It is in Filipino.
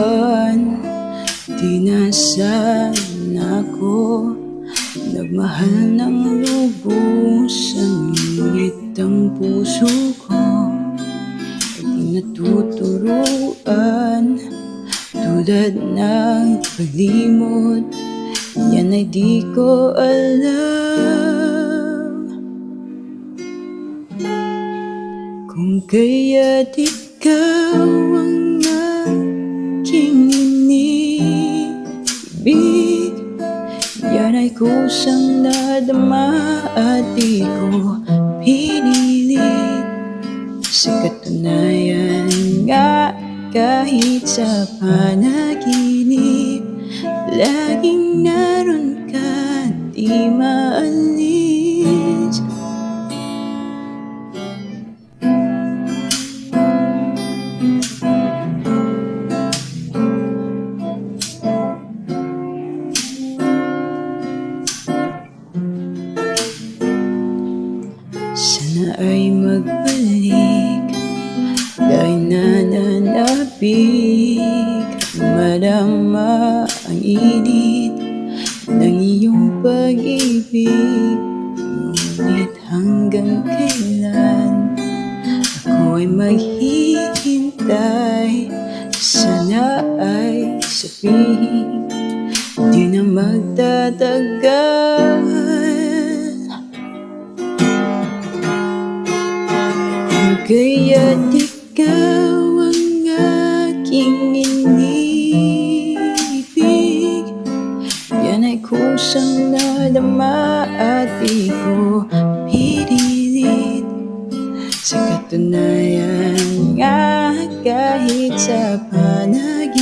turuan. Di na sana ako nagmahal ng lubusan, ngunit ang puso ko ay di natuturuan. Tulad ng paglimot, yan ay di ko alam. Kung kaya't ikaw ang aking inibig, yan ay kusang nadama at di ko pinilit. Sa katunayan nga, kahit sa panaginip, laging naroon ka, di maalis. Sana ay magbalik, dahil nananabik, madama ang init ng iyong pag-ibig. Ngunit hanggang kailan ako ay maghihintay? Sana ay sabihin di na magtatagal. Kung kaya't ikaw ang aking inibig, yan ay kusang nadama at di ko pinilit. Sa katunayan nga, kahit sa panaginip,